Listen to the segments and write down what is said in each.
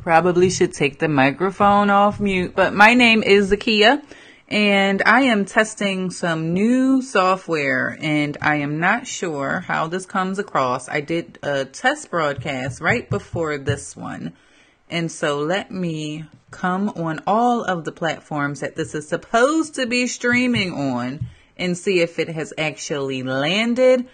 Probably should take the microphone off mute, but my name is Zakia, and I am testing some new software, and I am not sure how this comes across. I did a test broadcast right before this one, and so let me come on all of the platforms that this is supposed to be streaming on and see if it has actually landed.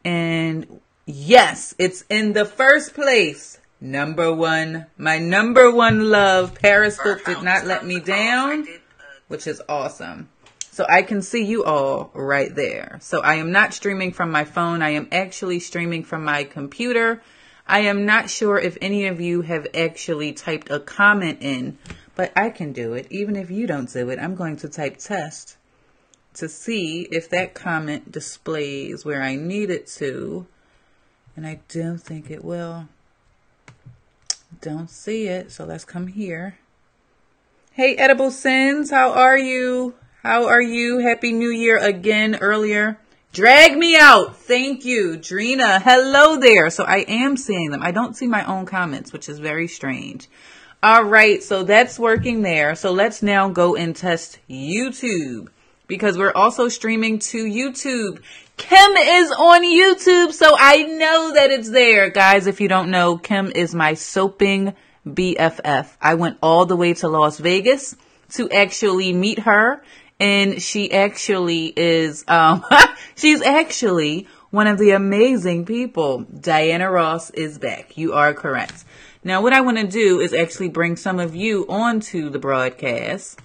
And yes, it's in the first place. Number one, my number one love, Periscope did not let me down, which is awesome. So I can see you all right there. So I am not streaming from my phone. I am actually streaming from my computer. I am not sure if any of you have actually typed a comment in, but I can do it. Even if you don't do it, I'm going to type test to see if that comment displays where I need it to. And I don't think it will. Don't see it, so let's come here. Hey, Edible Sins, how are you? How are you? Happy New Year again earlier. Drag me out. Thank you. Drina, hello there. So I am seeing them. I don't see my own comments, which is very strange. All right, so that's working there. So let's now go and test YouTube, because we're also streaming to YouTube. Kim is on YouTube, so I know that it's there. Guys, if you don't know, Kim is my soaping BFF. I went all the way to Las Vegas to actually meet her, and she actually is, she's actually one of the amazing people. Diana Ross is back. You are correct. Now, what I want to do is actually bring some of you onto the broadcast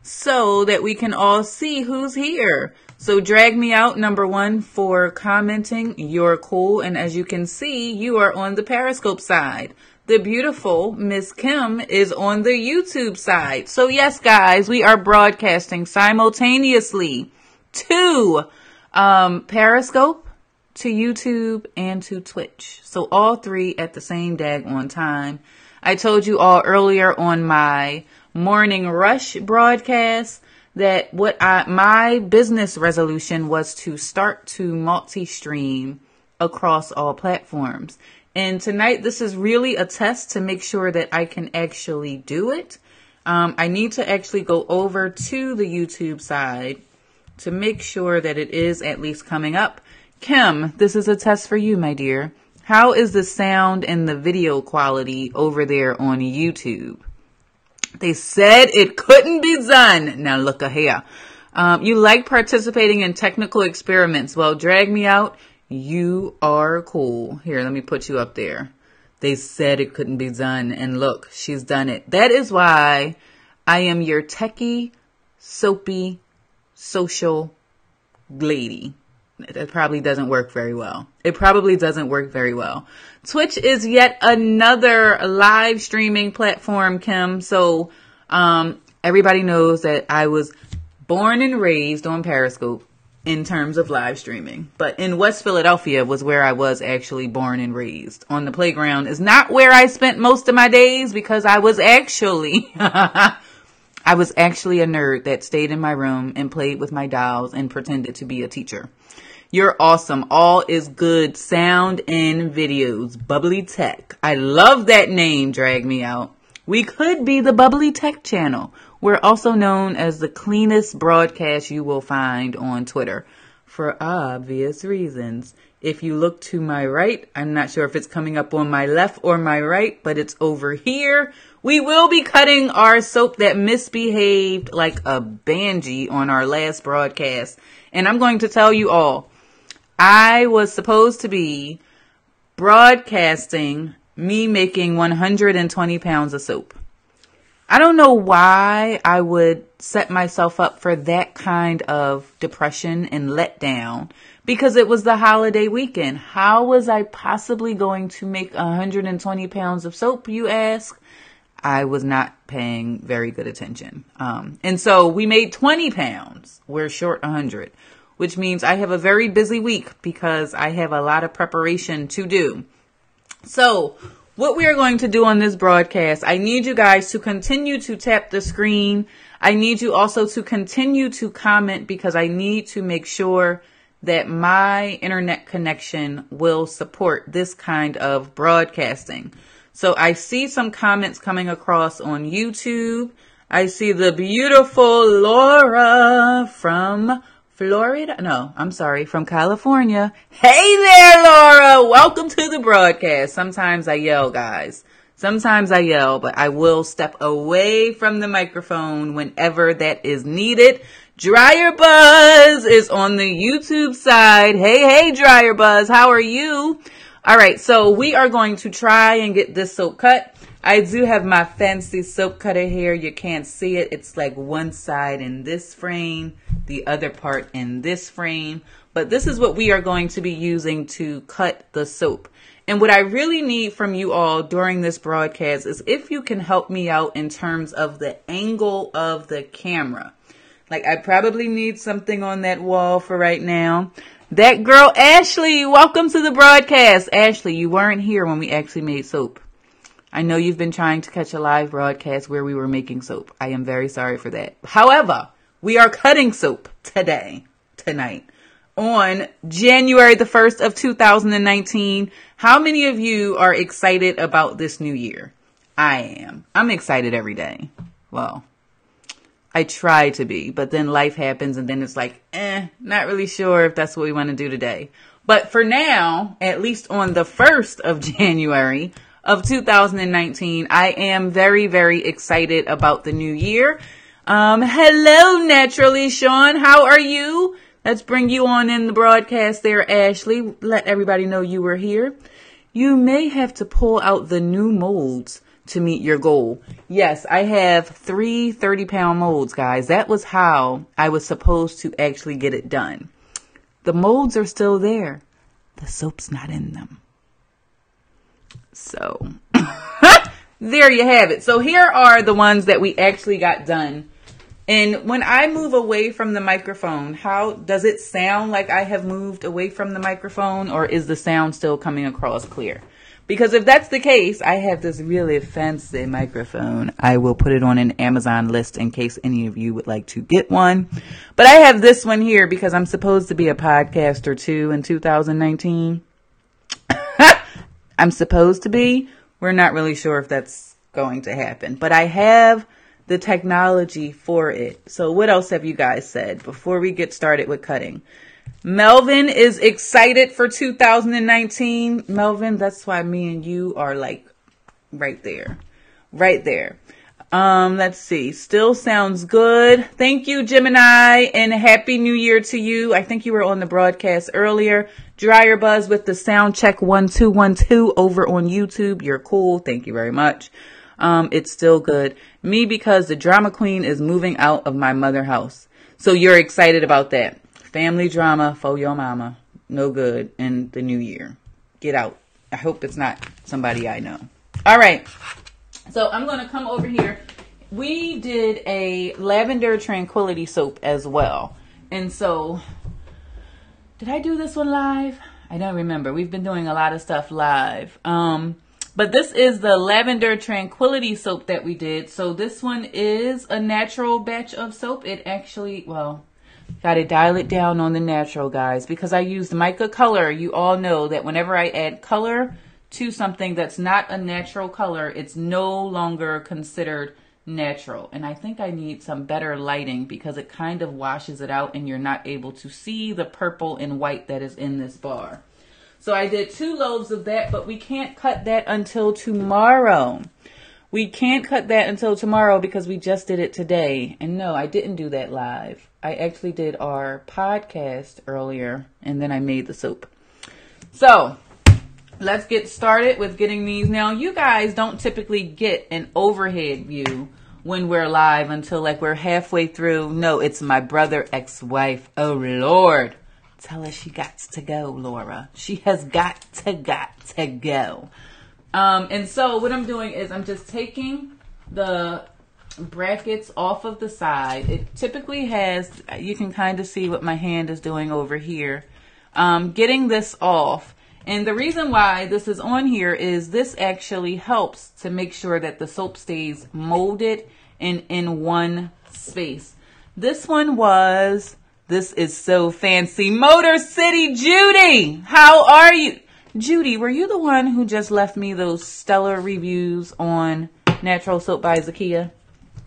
so that we can all see who's here. So drag me out, number one, for commenting. You're cool. And as you can see, you are on the Periscope side. The beautiful Miss Kim is on the YouTube side. So yes, guys, we are broadcasting simultaneously to Periscope, to YouTube, and to Twitch. So all three at the same daggone time. I told you all earlier on my Morning Rush broadcast that my business resolution was to start to multi-stream across all platforms. And tonight, this is really a test to make sure that I can actually do it. I need to actually go over to the YouTube side to make sure that it is at least coming up. Kim, this is a test for you, my dear. How is the sound and the video quality over there on YouTube? They said it couldn't be done. Now look here. You like participating in technical experiments. Well, drag me out. You are cool. Here, let me put you up there. They said it couldn't be done. And look, she's done it. That is why I am your techie, soapy, social lady. That probably doesn't work very well. It probably doesn't work very well. Twitch is yet another live streaming platform, Kim. So everybody knows that I was born and raised on Periscope in terms of live streaming. But in West Philadelphia was where I was actually born and raised. On the playground is not where I spent most of my days, because I was actually a nerd that stayed in my room and played with my dolls and pretended to be a teacher. You're awesome. All is good. Sound and videos. Bubbly Tech. I love that name, drag me out. We could be the Bubbly Tech channel. We're also known as the cleanest broadcast you will find on Twitter, for obvious reasons. If you look to my right, I'm not sure if it's coming up on my left or my right, but it's over here. We will be cutting our soap that misbehaved like a banshee on our last broadcast. And I'm going to tell you all, I was supposed to be broadcasting me making 120 pounds of soap. I don't know why I would set myself up for that kind of depression and letdown, because it was the holiday weekend. How was I possibly going to make 120 pounds of soap, you ask? I was not paying very good attention. And so we made 20 pounds. We're short 100. Which means I have a very busy week because I have a lot of preparation to do. So what we are going to do on this broadcast, I need you guys to continue to tap the screen. I need you also to continue to comment, because I need to make sure that my internet connection will support this kind of broadcasting. So I see some comments coming across on YouTube. I see the beautiful Laura from Florida. No, I'm sorry, from California. Hey there, Laura. Welcome to the broadcast. Sometimes I yell, guys. Sometimes I yell, but I will step away from the microphone whenever that is needed. Dryer Buzz is on the YouTube side. Hey, Dryer Buzz. How are you? All right, so we are going to try and get this soap cut. I do have my fancy soap cutter here. You can't see it. It's like one side in this frame, the other part in this frame. But this is what we are going to be using to cut the soap. And what I really need from you all during this broadcast is if you can help me out in terms of the angle of the camera. Like, I probably need something on that wall for right now. That girl, Ashley, welcome to the broadcast. Ashley, you weren't here when we actually made soap. I know you've been trying to catch a live broadcast where we were making soap. I am very sorry for that. However, we are cutting soap tonight, on January the 1st of 2019. How many of you are excited about this new year? I am. I'm excited every day. Well, I try to be, but then life happens and then it's like, not really sure if that's what we want to do today. But for now, at least on the 1st of January of 2019, I am very, very excited about the new year. Hello, Naturally Sean. How are you? Let's bring you on in the broadcast there, Ashley. Let everybody know you were here. You may have to pull out the new molds to meet your goal. Yes, I have 3 30-pound molds, guys. That was how I was supposed to actually get it done. The molds are still there. The soap's not in them. So, there you have it. So here are the ones that we actually got done. And when I move away from the microphone, how does it sound like I have moved away from the microphone, or is the sound still coming across clear? Because if that's the case, I have this really fancy microphone. I will put it on an Amazon list in case any of you would like to get one. But I have this one here because I'm supposed to be a podcaster too in 2019. I'm supposed to be. We're not really sure if that's going to happen. But I have the technology for it. So what else have you guys said before we get started with cutting? Melvin is excited for 2019. Melvin, that's why me and you are like right there. Right there. Let's see. Still sounds good. Thank you, Gemini, and Happy New Year to you. I think you were on the broadcast earlier. Dryer Buzz with the sound check 1212 over on YouTube. You're cool. Thank you very much. It's still good. Me, because the drama queen is moving out of my mother house. So you're excited about that. Family drama for your mama. No good in the new year. Get out. I hope it's not somebody I know. All right. So I'm going to come over here. We did a lavender tranquility soap as well. And so, did I do this one live? I don't remember. We've been doing a lot of stuff live. But this is the lavender tranquility soap that we did. So this one is a natural batch of soap. It actually, well, got to dial it down on the natural, guys, because I used mica color. You all know that whenever I add color to something that's not a natural color, it's no longer considered natural. And I think I need some better lighting because it kind of washes it out and you're not able to see the purple and white that is in this bar. So I did 2 loaves of that, but we can't cut that until tomorrow. We can't cut that until tomorrow because we just did it today. And no, I didn't do that live. I actually did our podcast earlier and then I made the soap. So let's get started with getting these. Now, you guys don't typically get an overhead view when we're live until like we're halfway through. No, it's my brother ex-wife. Oh, Lord. Tell her she got to go, Laura. She has got to go. And so what I'm doing is I'm just taking the brackets off of the side. It typically has, you can kind of see what my hand is doing over here. Getting this off. And the reason why this is on here is this actually helps to make sure that the soap stays molded and in one space. This one was... This is so fancy. Motor City Judy, how are you? Judy, were you the one who just left me those stellar reviews on Natural Soap by Zakia?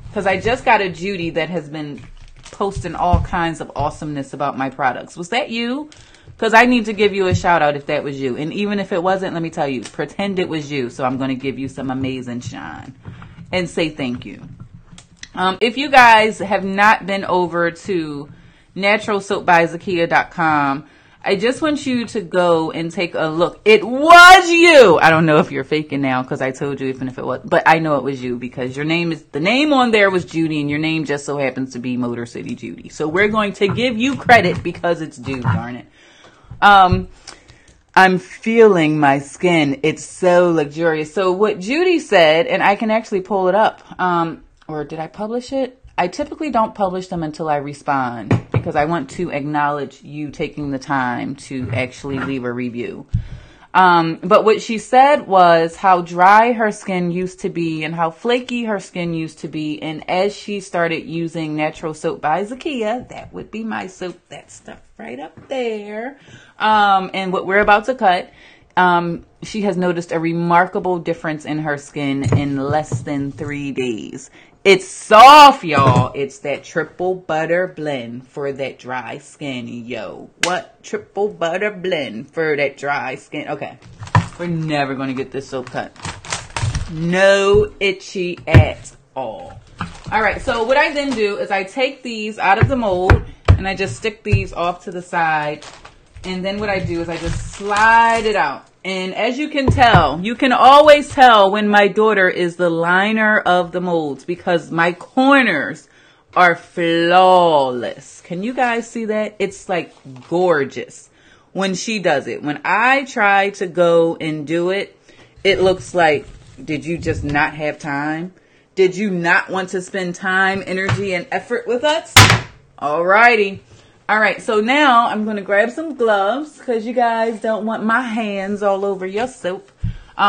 Because I just got a Judy that has been posting all kinds of awesomeness about my products. Was that you? Because I need to give you a shout out if that was you. And even if it wasn't, let me tell you, pretend it was you. So I'm going to give you some amazing shine and say thank you. If you guys have not been over to naturalsoapbyzakia.com, I just want you to go and take a look. It was you. I don't know if you're faking now because I told you even if it was, but I know it was you because the name on there was Judy and your name just so happens to be Motor City Judy. So we're going to give you credit because it's due, darn it. I'm feeling my skin. It's so luxurious. So what Judy said, and I can actually pull it up, or did I publish it? I typically don't publish them until I respond because I want to acknowledge you taking the time to actually leave a review. But what she said was how dry her skin used to be and how flaky her skin used to be. And as she started using Natural Soap by Zakia, that would be my soap, that stuff right up there. And what we're about to cut, she has noticed a remarkable difference in her skin in less than 3 days. It's soft, y'all. It's that triple butter blend for that dry skin, yo. What? Triple butter blend for that dry skin. Okay. We're never going to get this soap cut. No itchy at all. All right. So what I then do is I take these out of the mold and I just stick these off to the side. And then what I do is I just slide it out. And as you can tell, you can always tell when my daughter is the liner of the molds because my corners are flawless. Can you guys see that? It's like gorgeous when she does it. When I try to go and do it, it looks like, did you just not have time? Did you not want to spend time, energy, and effort with us? Alrighty. All right, so now I'm going to grab some gloves because you guys don't want my hands all over your soap.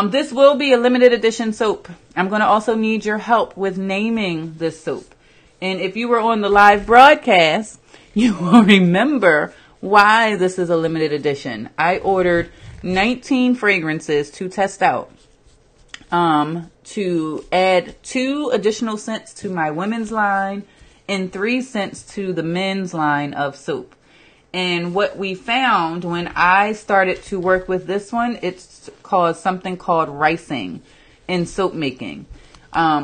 This will be a limited edition soap. I'm going to also need your help with naming this soap. And if you were on the live broadcast, you will remember why this is a limited edition. I ordered 19 fragrances to test out, to add 2 additional scents to my women's line and 3 scents to the men's line of soap. And what we found when I started to work with this one, it's called something called ricing in soap making,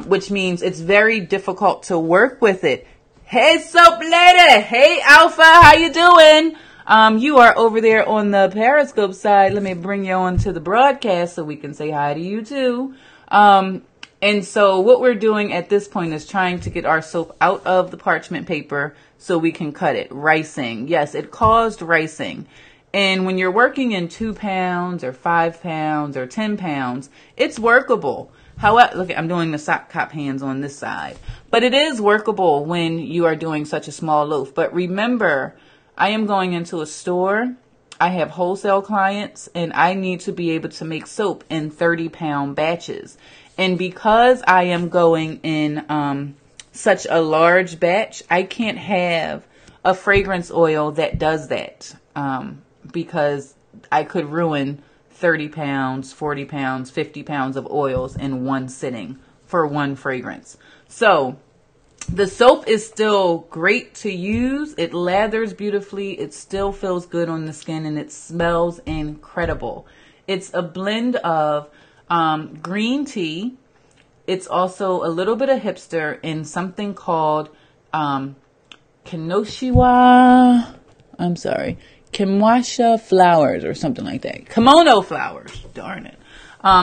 which means it's very difficult to work with it. Hey, soap lady. Hey, Alpha. How you doing? You are over there on the Periscope side. Let me bring you on to the broadcast so we can say hi to you too. And so what we're doing at this point is trying to get our soap out of the parchment paper so we can cut it. Ricing. Yes, it caused ricing. And when you're working in 2 pounds or 5 pounds or 10 pounds, it's workable. However, look, I'm doing the sock cop hands on this side. But it is workable when you are doing such a small loaf. But remember, I am going into a store. I have wholesale clients and I need to be able to make soap in 30-pound batches. And because I am going in such a large batch, I can't have a fragrance oil that does that because I could ruin 30 pounds, 40 pounds, 50 pounds of oils in one sitting for one fragrance. So the soap is still great to use. It lathers beautifully. It still feels good on the skin and it smells incredible. It's a blend of green tea. It's also a little bit of hipster in something called Kimwasha flowers or something like that. Kimono flowers, darn it.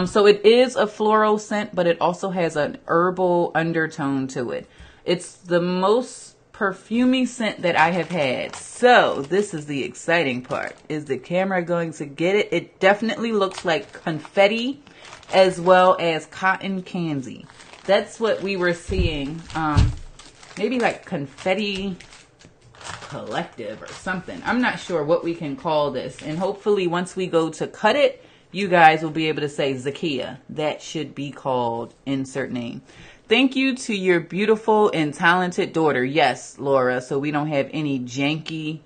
So it is a floral scent, but it also has an herbal undertone to it. It's the most perfumey scent that I have had. So this is the exciting part. Is the camera going to get it? It definitely looks like confetti as well as cotton candy. That's what we were seeing. Maybe like confetti collective or something. I'm not sure what we can call this. And hopefully once we go to cut it, you guys will be able to say Zakia. That should be called insert name. Thank you to your beautiful and talented daughter. Yes, Laura, so we don't have any janky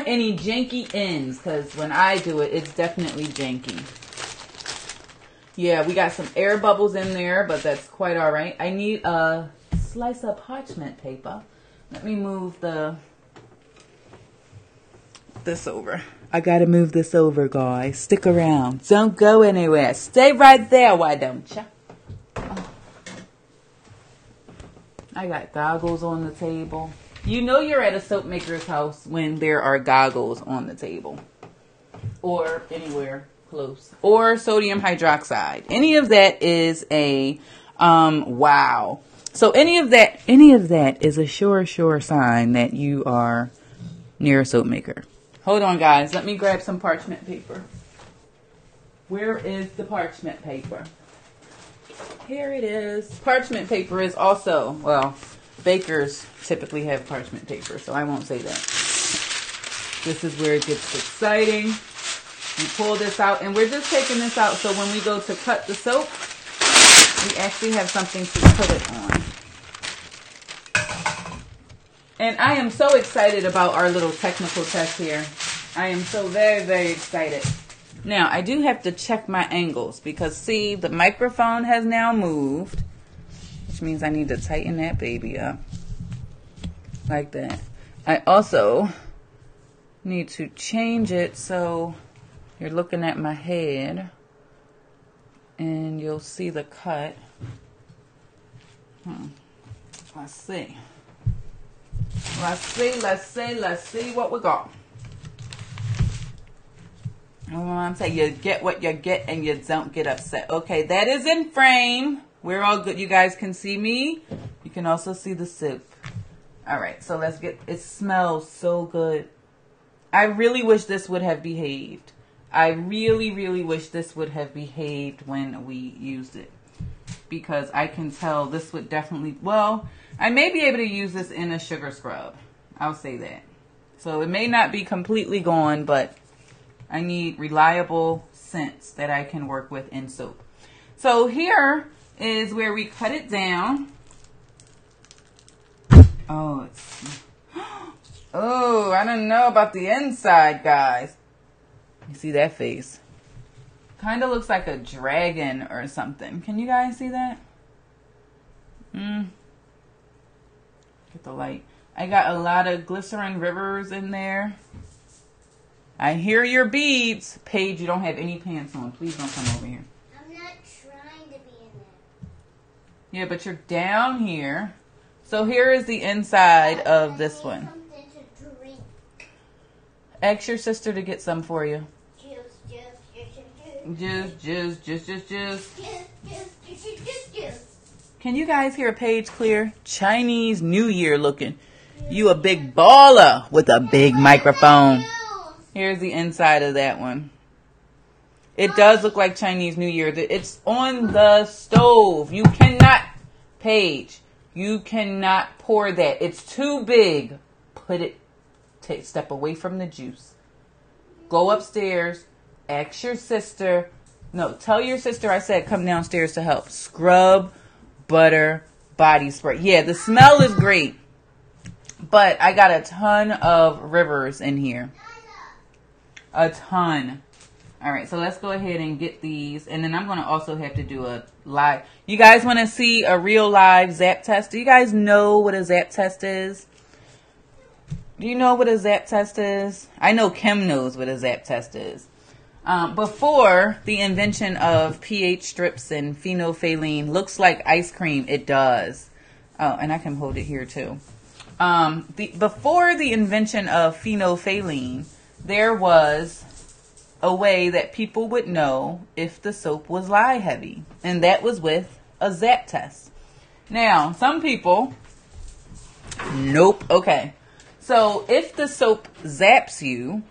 any janky ends, because when I do it, it's definitely janky. Yeah, we got some air bubbles in there, but that's quite all right. I need a slice of parchment paper. Let me move this over. I gotta move this over, guys. Stick around. Don't go anywhere. Stay right there, why don't you? Oh. I got goggles on the table. You know you're at a soap maker's house when there are goggles on the table. Or anywhere close. Or sodium hydroxide. Any of that is a wow. So any of that is a sure sign that you are near a soap maker. Hold on, guys. Let me grab some parchment paper. Where is the parchment paper? Here it is. Parchment paper is also, well, bakers typically have parchment paper, so I won't say that. This is where it gets exciting. You pull this out, and we're just taking this out so when we go to cut the soap, we actually have something to put it on. And I am so excited about our little technical test here. I am so very, very excited. Now, I do have to check my angles because, see, the microphone has now moved, which means I need to tighten that baby up like that. I also need to change it so you're looking at my head and you'll see the cut. Let's see. Let's see what we got. I'm saying you get what you get and you don't get upset. Okay, that is in frame. We're all good. You guys can see me. You can also see the soup. All right, so let's get, it smells so good. I really wish this would have behaved. I really, really wish this would have behaved when we used it. Because I can tell this would definitely, well, I may be able to use this in a sugar scrub. I'll say that. So it may not be completely gone, but I need reliable scents that I can work with in soap. So here is where we cut it down. Oh, oh, I don't know about the inside, guys. You see that face? Kind of looks like a dragon or something. Can you guys see that? Get the light. I got a lot of glycerin rivers in there. I hear your beads. Paige, you don't have any pants on. Please don't come over here. I'm not trying to be in there. Yeah, but you're down here. So here is the inside of this one. Something to drink. Ask your sister to get some for you. Juice. Can you guys hear Paige clear? Chinese New Year looking. You a big baller with a big microphone. Here's the inside of that one. It does look like Chinese New Year. It's on the stove. You cannot, Paige, you cannot pour that. It's too big. Put it, step away from the juice. Go upstairs. Ask your sister. No, tell your sister I said come downstairs to help. Scrub, butter, body spray. Yeah, the smell is great. But I got a ton of rivers in here. A ton. All right, so let's go ahead and get these. And then I'm going to also have to do a live. You guys want to see a real live Zap test? Do you guys know what a Zap test is? Do you know what a Zap test is? I know Kim knows what a Zap test is. Before the invention of pH strips and phenolphthalein looks like ice cream, it does. Oh, and I can hold it here too. Before the invention of phenolphthalein, there was a way that people would know if the soap was lye heavy, and that was with a Zap test. Now, some people, nope. Okay, so if the soap zaps you,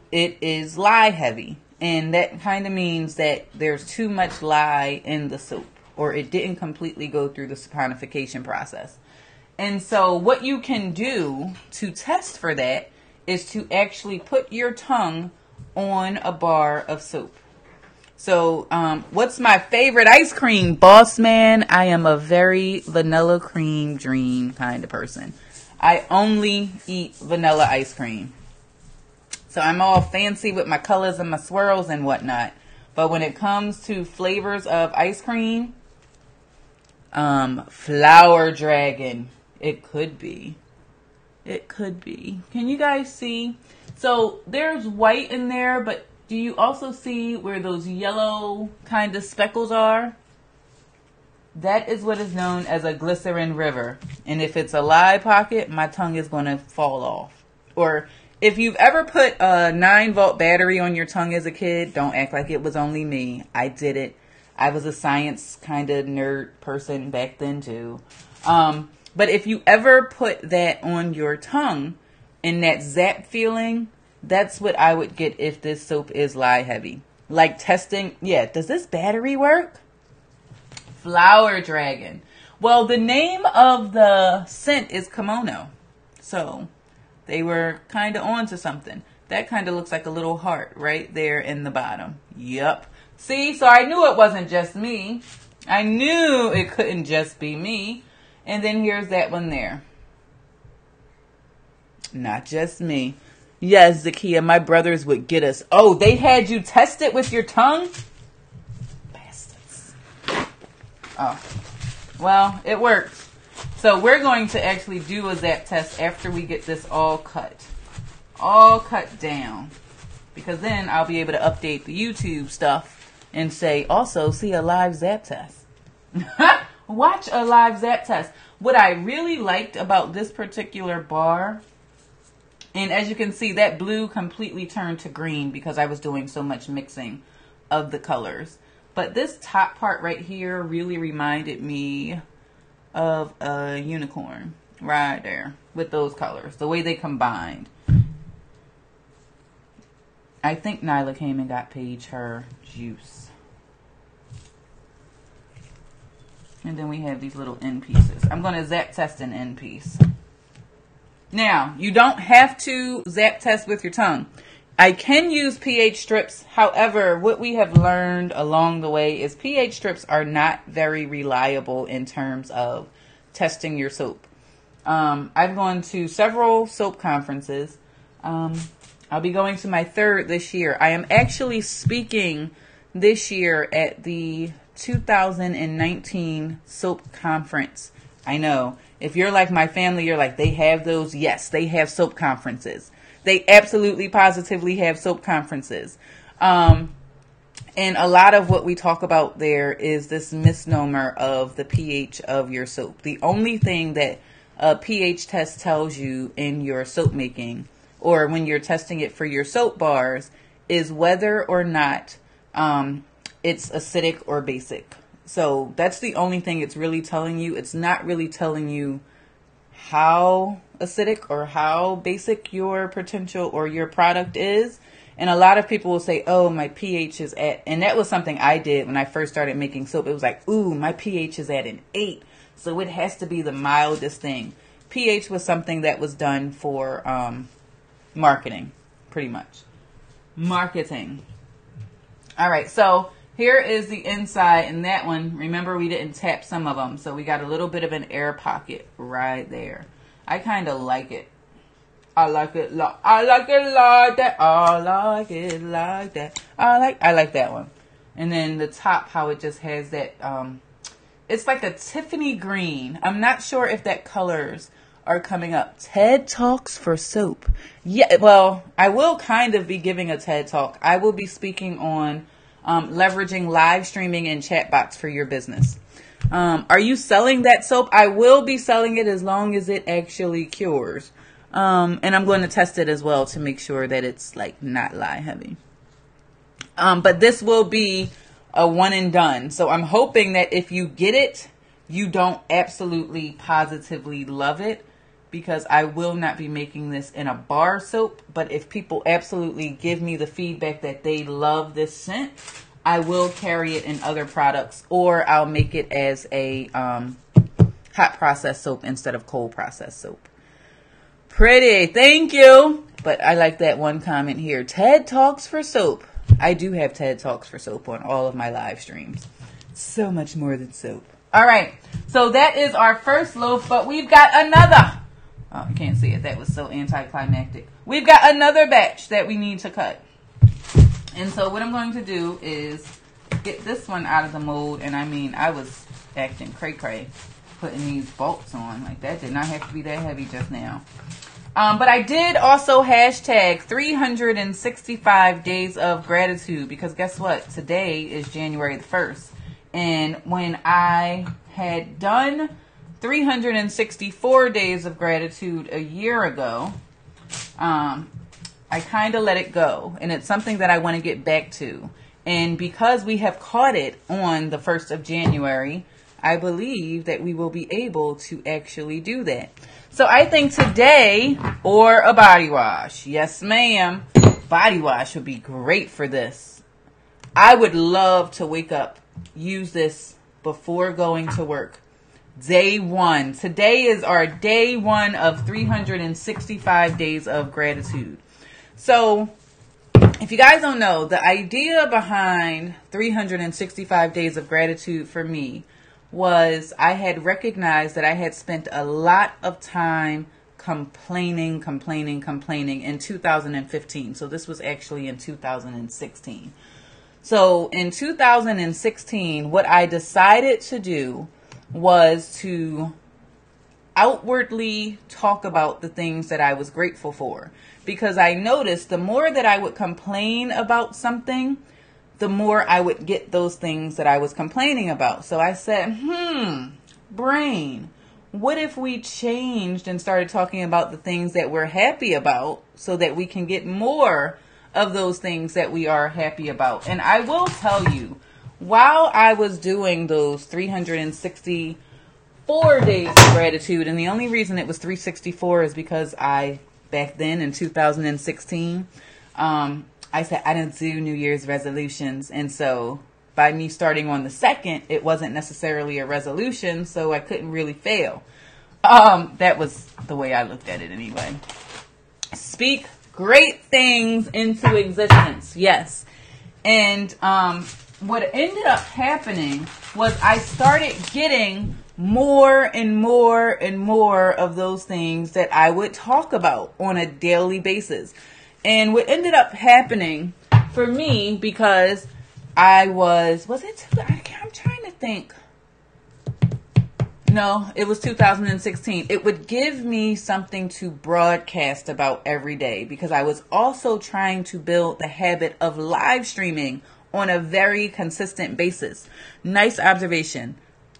it is lye heavy. And that kind of means that there's too much lye in the soap, or it didn't completely go through the saponification process. And so what you can do to test for that is to actually put your tongue on a bar of soap. So what's my favorite ice cream, boss man? I am a very vanilla cream dream kind of person. I only eat vanilla ice cream. So I'm all fancy with my colors and my swirls and whatnot. But when it comes to flavors of ice cream, Flower Dragon, it could be. It could be. Can you guys see? So there's white in there, but do you also see where those yellow kind of speckles are? That is what is known as a glycerin river. And if it's a live pocket, my tongue is going to fall off. Or if you've ever put a 9-volt battery on your tongue as a kid, don't act like it was only me. I did it. I was a science kind of nerd person back then too. But if you ever put that on your tongue and that zap feeling, that's what I would get if this soap is lye heavy. Like testing, yeah, does this battery work? Flower Dragon. Well, the name of the scent is kimono. So they were kind of on to something. That kind of looks like a little heart right there in the bottom. Yup. See, so I knew it wasn't just me. I knew it couldn't just be me. And then here's that one there. Not just me. Yes, Zakia, my brothers would get us. Oh, they had you test it with your tongue? Bastards. Oh, well, it works. So we're going to actually do a Zap test after we get this all cut. All cut down. Because then I'll be able to update the YouTube stuff and say, also, see a live Zap test. Watch a live Zap test. What I really liked about this particular bar, and as you can see, that blue completely turned to green because I was doing so much mixing of the colors. But this top part right here really reminded me of a unicorn right there with those colors, the way they combined. I think Nyla came and got Paige her juice. And then we have these little end pieces. I'm going to Zap test an end piece. Now, you don't have to Zap test with your tongue. I can use pH strips. However, what we have learned along the way is pH strips are not very reliable in terms of testing your soap. I've gone to several soap conferences. I'll be going to my 3rd this year. I am actually speaking this year at the 2019 soap conference. I know. If you're like my family, you're like, they have those? Yes, they have soap conferences. They absolutely, positively have soap conferences. And a lot of what we talk about there is this misnomer of the pH of your soap. The only thing that a pH test tells you in your soap making, or when you're testing it for your soap bars, is whether or not it's acidic or basic. So that's the only thing it's really telling you. It's not really telling you how acidic or how basic your potential or your product is. And a lot of people will say, oh, my pH is at, and that was something I did when I first started making soap. It was like, ooh, my pH is at an 8. So it has to be the mildest thing. pH was something that was done for marketing, pretty much. Marketing. All right, so here is the inside, and that one, remember we didn't tap some of them, so we got a little bit of an air pocket right there. I kind of like it. I like it like that. I like it like that. I like that one. And then the top, how it just has that, it's like a Tiffany green. I'm not sure if that colors are coming up. TED Talks for soap. Yeah, well, I will kind of be giving a TED Talk. I will be speaking on leveraging live streaming and chatbots for your business. Are you selling that soap? I will be selling it as long as it actually cures. And I'm going to test it as well to make sure that it's like not lye heavy. But this will be a one and done. So I'm hoping that if you get it, you don't absolutely positively love it, because I will not be making this in a bar soap. But if people absolutely give me the feedback that they love this scent, I will carry it in other products, or I'll make it as a hot process soap instead of cold process soap. Pretty, thank you. But I like that one comment here. TED Talks for soap. I do have TED Talks for soap on all of my live streams. So much more than soap. All right, so that is our first loaf, but we've got another. Oh, you can't see it. That was so anticlimactic. we've got another batch that we need to cut. And so what I'm going to do is get this one out of the mold. And I mean, I was acting cray-cray putting these bolts on. Like, that did not have to be that heavy just now. But I did also hashtag 365 days of gratitude, because guess what? Today is January the 1st. And when I had done 364 days of gratitude a year ago, I kind of let it go. And it's something that I want to get back to. And because we have caught it on the 1st of January, I believe that we will be able to actually do that. So I think today, or a body wash. Yes, ma'am. Body wash would be great for this. I would love to wake up, use this before going to work. Day one. Today is our day one of 365 days of gratitude. So if you guys don't know, the idea behind 365 days of gratitude for me was I had recognized that I had spent a lot of time complaining in 2015. So this was actually in 2016. So in 2016, what I decided to do was to outwardly talk about the things that I was grateful for. Because I noticed the more that I would complain about something, the more I would get those things that I was complaining about. So I said, brain, what if we changed and started talking about the things that we're happy about so that we can get more of those things that we are happy about? And I will tell you, while I was doing those 364 days of gratitude, and the only reason it was 364 is because back then in 2016, I said I didn't do New Year's resolutions. And so by me starting on the 2nd, it wasn't necessarily a resolution, so I couldn't really fail. That was the way I looked at it anyway. Speak great things into existence. Yes. And what ended up happening was I started getting more and more and more of those things that I would talk about on a daily basis. And what ended up happening for me, because I'm trying to think. No, it was 2016. It would give me something to broadcast about every day, because I was also trying to build the habit of live streaming on a very consistent basis. Nice observation.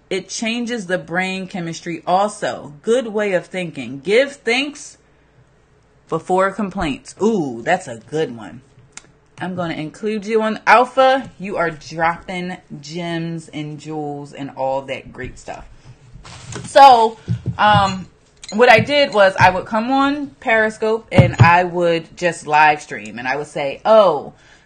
It changes the brain chemistry also. Good way of thinking. Give thanks before complaints. Ooh, that's a good one. I'm going to include you on Alpha. You are dropping gems and jewels and all that great stuff. So, what I did was I would come on Periscope and I would just live stream. And I would say,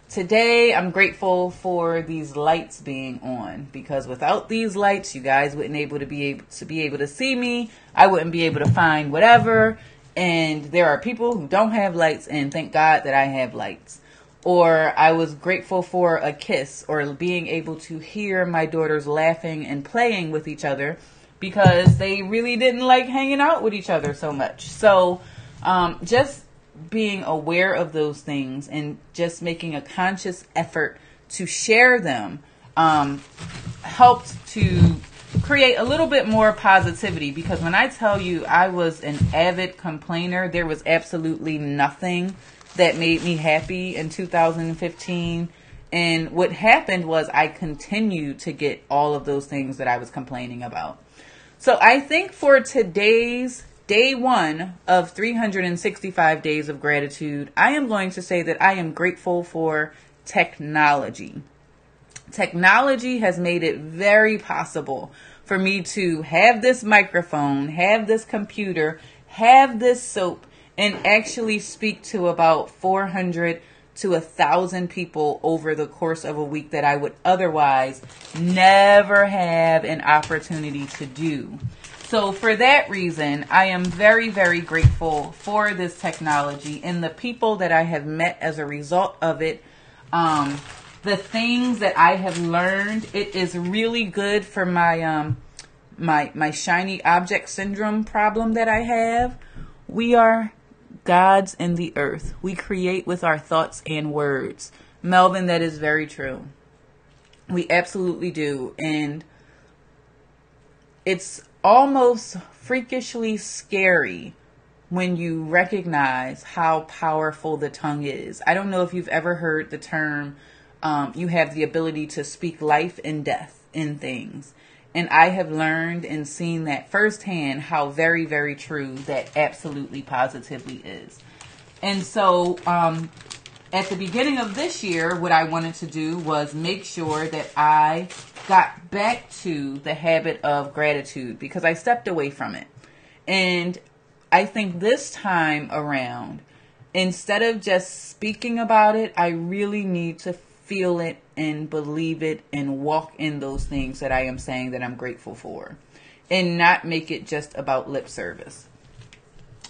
today I'm grateful for these lights being on, because without these lights, you guys wouldn't be able to see me. I wouldn't be able to find whatever. And there are people who don't have lights, and thank God that I have lights. Or I was grateful for a kiss, or being able to hear my daughters laughing and playing with each other, because they really didn't like hanging out with each other so much. So just being aware of those things and just making a conscious effort to share them helped to create a little bit more positivity. Because when I tell you I was an avid complainer, there was absolutely nothing that made me happy in 2015. And what happened was I continued to get all of those things that I was complaining about. So I think for today's day one of 365 days of gratitude, I am going to say that I am grateful for technology. Technology has made it very possible for me to have this microphone, have this computer, have this soap, and actually speak to about 400 to 1,000 people over the course of a week that I would otherwise never have an opportunity to do. So for that reason, I am very, very grateful for this technology and the people that I have met as a result of it. The things that I have learned, it is really good for my my shiny object syndrome problem that I have. We are gods in the earth. We create with our thoughts and words. Melvin, that is very true. We absolutely do. And it's almost freakishly scary when you recognize how powerful the tongue is. I don't know if you've ever heard the term, you have the ability to speak life and death in things. And I have learned and seen that firsthand how very, very true that absolutely positively is. And so at the beginning of this year, what I wanted to do was make sure that I got back to the habit of gratitude because I stepped away from it. And I think this time around, instead of just speaking about it, I really need to feel it and believe it and walk in those things that I am saying that I'm grateful for and not make it just about lip service.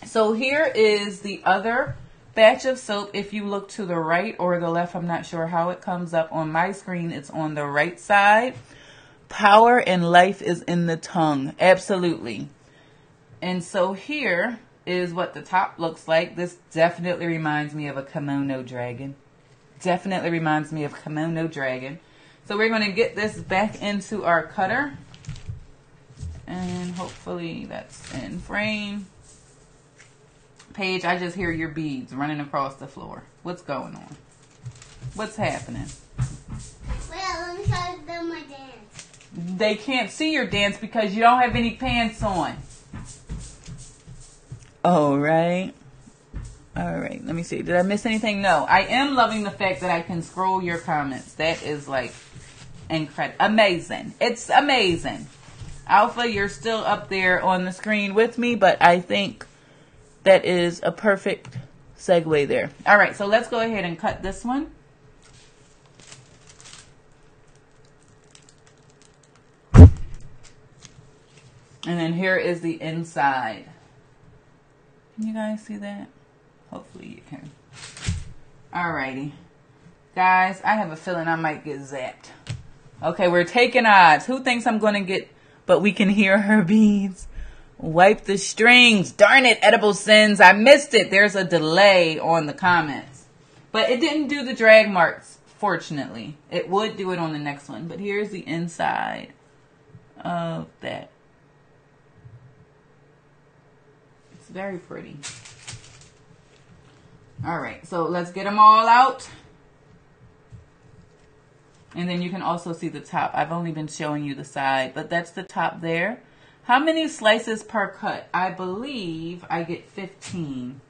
So here is the other batch of soap. If you look to the right or the left, I'm not sure how it comes up on my screen. It's on the right side. Power and life is in the tongue. Absolutely. And so here is what the top looks like. This definitely reminds me of a kimono dragon. Definitely reminds me of kimono dragon. So we're going to get this back into our cutter. And hopefully that's in frame. Paige, I just hear your beads running across the floor. What's going on? What's happening? Well, let me show them my dance. They can't see your dance because you don't have any pants on. All right. All right. Let me see. Did I miss anything? No. I am loving the fact that I can scroll your comments. That is like incredible. Amazing. It's amazing. Alpha, you're still up there on the screen with me, but I think that is a perfect segue there. All right. So let's go ahead and cut this one. And then here is the inside. Can you guys see that? Hopefully you can. Alrighty. Guys, I have a feeling I might get zapped. Okay, we're taking odds. Who thinks I'm going to get... But we can hear her beads. Wipe the strings. Darn it, Edible Sins. I missed it. There's a delay on the comments. But it didn't do the drag marks, fortunately. It would do it on the next one. But here's the inside of that. It's very pretty. All right, so let's get them all out. And then you can also see the top. I've only been showing you the side, but that's the top there. How many slices per cut? I believe I get 15.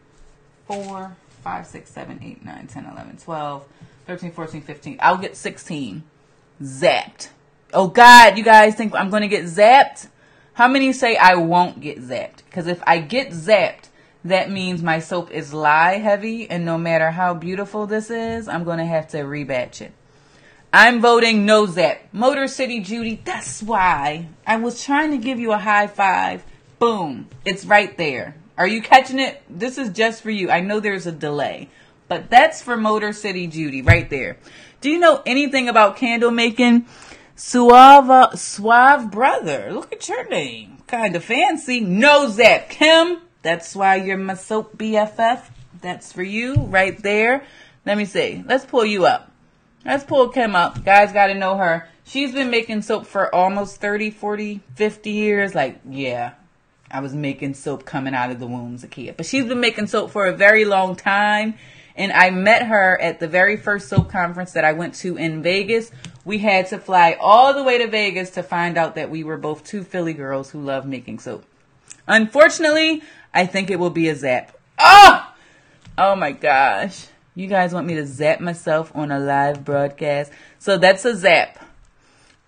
4, 5, 6, 7, 8, 9, 10, 11, 12, 13, 14, 15. I'll get 16. Zapped. Oh, God, you guys think I'm going to get zapped? How many say I won't get zapped? Because if I get zapped, that means my soap is lye heavy, and no matter how beautiful this is, I'm going to have to rebatch it. I'm voting no zap. Motor City Judy, that's why. I was trying to give you a high five. Boom. It's right there. Are you catching it? This is just for you. I know there's a delay, but that's for Motor City Judy right there. Do you know anything about candle making? Suave brother. Look at your name. Kind of fancy. No zap. Kim, that's why you're my soap BFF. That's for you right there. Let me see. Let's pull you up. Let's pull Kim up. Guys got to know her. She's been making soap for almost 30, 40, 50 years. Like, yeah, I was making soap coming out of the womb, Zakia. But she's been making soap for a very long time. And I met her at the very first soap conference that I went to in Vegas. We had to fly all the way to Vegas to find out that we were both two Philly girls who love making soap. Unfortunately, I think it will be a zap. Oh my gosh. You guys want me to zap myself on a live broadcast? So that's a zap.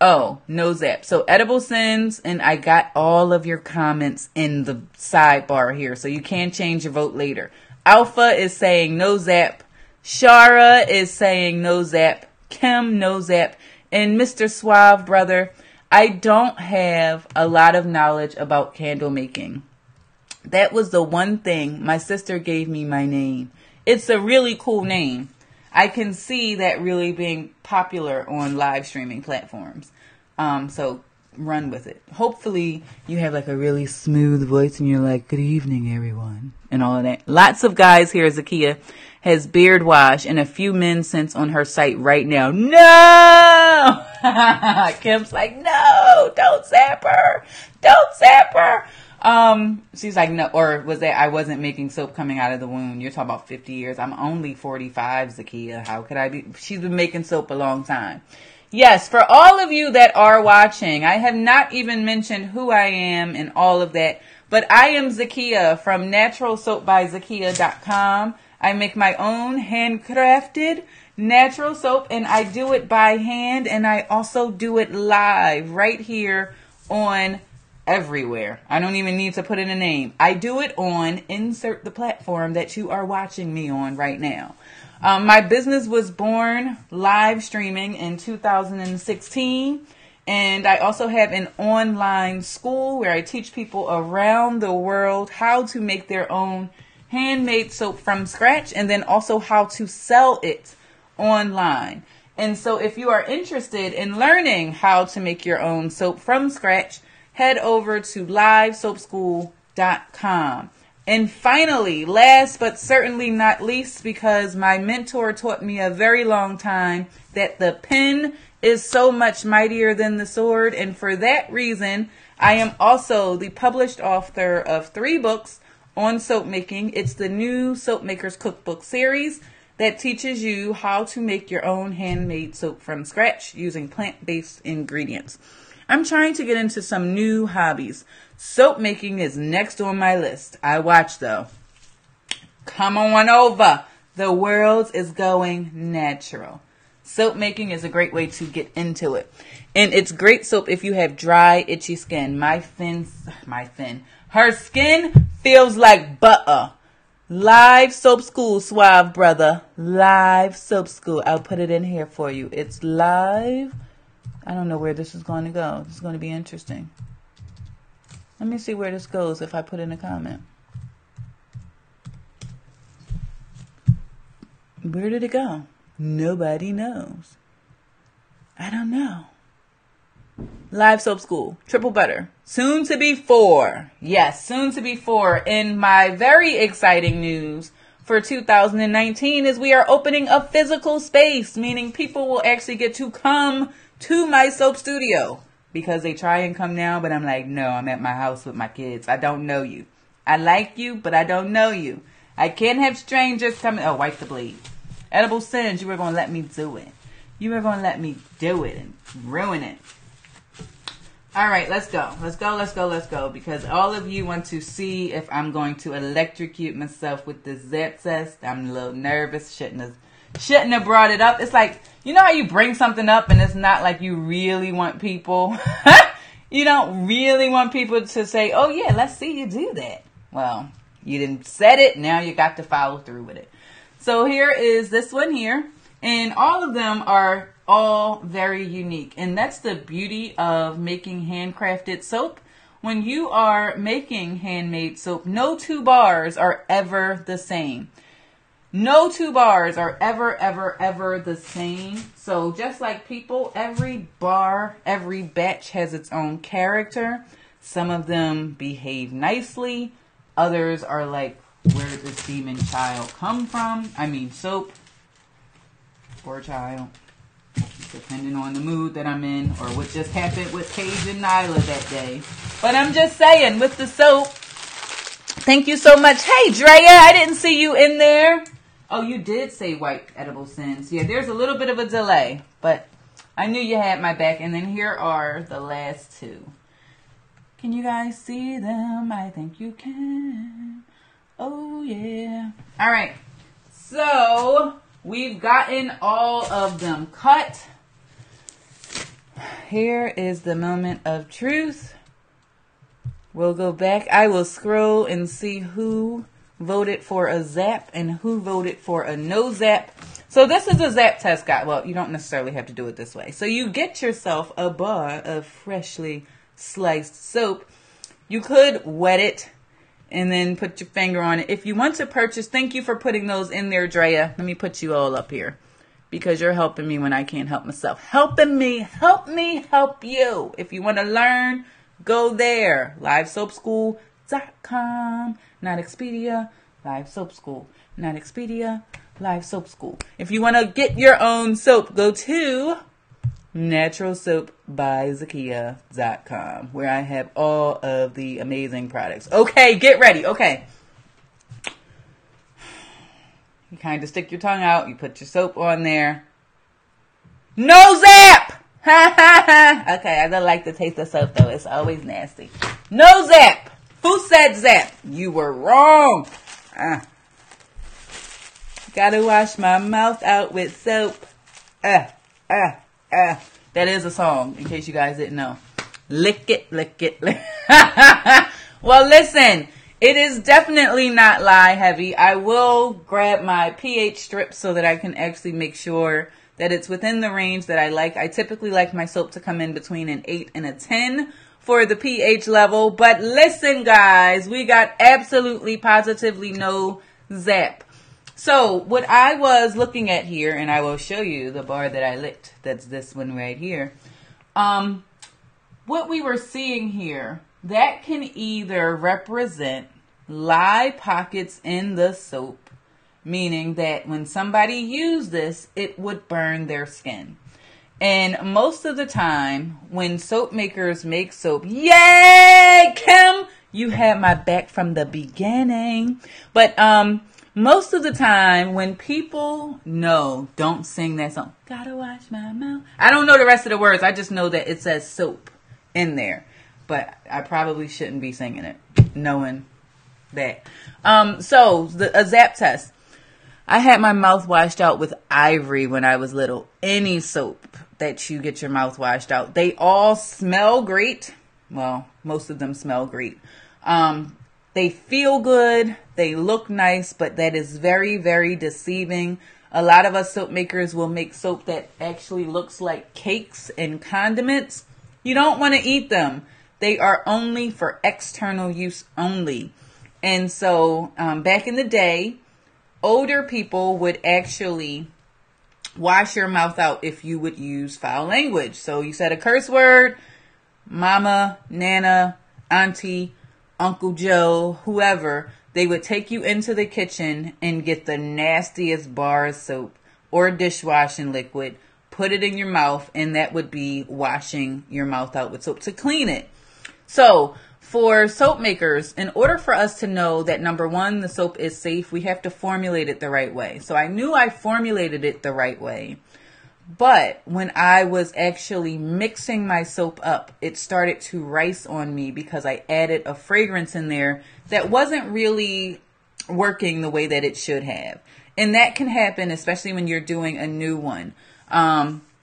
Oh, no zap. So Edible Sins, and I got all of your comments in the sidebar here, so you can change your vote later. Alpha is saying no zap. Shara is saying no zap. Kim, no zap. And Mr. Suave brother, I don't have a lot of knowledge about candle making. That was the one thing my sister gave me my name. It's a really cool name. I can see that really being popular on live streaming platforms. So run with it. Hopefully you have like a really smooth voice and you're like, good evening, everyone, and all of that. Lots of guys here. Zakia has beard wash and a few men since on her site right now. No! Kim's like, no, don't zap her. Don't zap her. She's like, no, or was that I wasn't making soap coming out of the womb? You're talking about 50 years. I'm only 45, Zakia. How could I be? She's been making soap a long time. Yes, for all of you that are watching, I have not even mentioned who I am and all of that, but I am Zakia from naturalsoapbyzakia.com. I make my own handcrafted natural soap, and I do it by hand, and I also do it live right here on everywhere. I don't even need to put in a name. I do it on insert the platform that you are watching me on right now. My business was born live streaming in 2016, and I also have an online school where I teach people around the world how to make their own handmade soap from scratch, and then also how to sell it online. And so if you are interested in learning how to make your own soap from scratch, head over to livesoapschool.com. And finally, last but certainly not least, because my mentor taught me a very long time that the pen is so much mightier than the sword. And for that reason, I am also the published author of 3 books on soap making. It's the new Soap Makers Cookbook series that teaches you how to make your own handmade soap from scratch using plant-based ingredients. I'm trying to get into some new hobbies. Soap making is next on my list. I watch though. Come on over. The world is going natural. Soap making is a great way to get into it. And it's great soap if you have dry, itchy skin. Her skin feels like butter. Live Soap School, Suave brother. Live Soap School. I'll put it in here for you. It's live. I don't know where this is going to go. This is going to be interesting. Let me see where this goes if I put in a comment. Where did it go? Nobody knows. I don't know. Live Soap School. Triple Butter. Soon to be 4. Yes, soon to be 4. In my very exciting news for 2019 is we are opening a physical space, meaning people will actually get to come to my soap studio. Because they try and come now, but I'm like, no, I'm at my house with my kids. I don't know you. I like you, but I don't know you. I can't have strangers coming. Oh, wipe the blade. Edible Sins, you were going to let me do it. You were going to let me do it and ruin it. All right, let's go. Let's go. Because all of you want to see if I'm going to electrocute myself with this Zap Test. I'm a little nervous. Shouldn't have brought it up. It's like, you know how you bring something up and it's not like you really want people. You don't really want people to say, oh yeah, let's see you do that. Well, you didn't set it. Now you got to follow through with it. So here is this one here. And all of them are all very unique. And that's the beauty of making handcrafted soap. When you are making handmade soap, no 2 bars are ever the same. No 2 bars are ever the same. So just like people, every bar, every batch has its own character. Some of them behave nicely. Others are like, where did this demon child come from? I mean soap. Poor child. Depending on the mood that I'm in or what just happened with Paige and Nyla that day. But I'm just saying, with the soap, thank you so much. Hey, Drea, I didn't see you in there. Oh, you did say wipe Edible Sins. Yeah, there's a little bit of a delay, but I knew you had my back. And then here are the last 2. Can you guys see them? I think you can. Oh, yeah. All right. So we've gotten all of them cut. Here is the moment of truth. We'll go back. I will scroll and see who voted for a zap and who voted for a no zap. So this is a Zap Test guide. Well, you don't necessarily have to do it this way. So you get yourself a bar of freshly sliced soap. You could wet it and then put your finger on it. If you want to purchase, thank you for putting those in there, Drea. Let me put you all up here. because you're helping me when I can't help myself. Helping me, help you. If you want to learn, go there. LiveSoapSchool.com. Not Expedia. Live Soap School. Not Expedia. Live Soap School. If you want to get your own soap, go to naturalsoapbyzakia.com, where I have all of the amazing products. Okay, get ready. Okay. You kind of stick your tongue out. You put your soap on there. No zap! Okay, I don't like the taste of soap, though. It's always nasty. No zap! Who said zap? You were wrong. Gotta wash my mouth out with soap. That is a song, in case you guys didn't know. Lick it, lick it, lick. Well, listen. It is definitely not lye heavy. I will grab my pH strip so that I can actually make sure that it's within the range that I like. I typically like my soap to come in between an 8 and a 10 for the pH level. But listen, guys, we got absolutely positively no zap. So what I was looking at here, and I will show you the bar that I licked. That's this one right here. What we were seeing here, that can either represent lye pockets in the soap, meaning that when somebody used this, it would burn their skin. And most of the time, when soap makers make soap, yay, Kim, you had my back from the beginning. But most of the time, when people know, don't sing that song, gotta wash my mouth. I don't know the rest of the words. I just know that it says soap in there. But I probably shouldn't be singing it, knowing that. So, a Zap Test. I had my mouth washed out with Ivory when I was little. Any soap that you get your mouth washed out. They all smell great. Well, most of them smell great. They feel good. They look nice, but that is very, very deceiving. A lot of us soap makers will make soap that actually looks like cakes and condiments. You don't want to eat them. They are only for external use only. And so back in the day, older people would actually wash your mouth out if you would use foul language. So you said a curse word, mama, nana, auntie, Uncle Joe, whoever, they would take you into the kitchen and get the nastiest bar of soap or dishwashing liquid, put it in your mouth, and that would be washing your mouth out with soap to clean it. So for soap makers, in order for us to know that, number one, the soap is safe, we have to formulate it the right way. So I knew I formulated it the right way. But when I was actually mixing my soap up, it started to rice on me because I added a fragrance in there that wasn't really working the way that it should have. And that can happen, especially when you're doing a new one.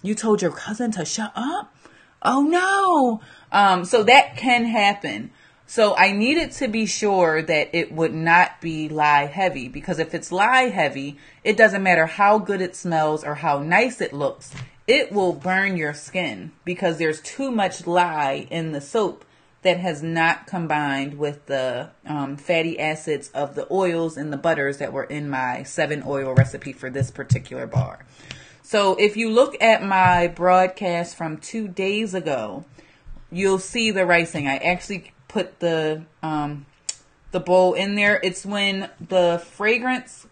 You told your cousin to shut up? Oh no. So that can happen. So I needed to be sure that it would not be lye heavy, because if it's lye heavy, it doesn't matter how good it smells or how nice it looks. It will burn your skin because there's too much lye in the soap that has not combined with the fatty acids of the oils and the butters that were in my 7 oil recipe for this particular bar. So if you look at my broadcast from 2 days ago, you'll see the ricing. I actually put the bowl in there. It's when the fragrance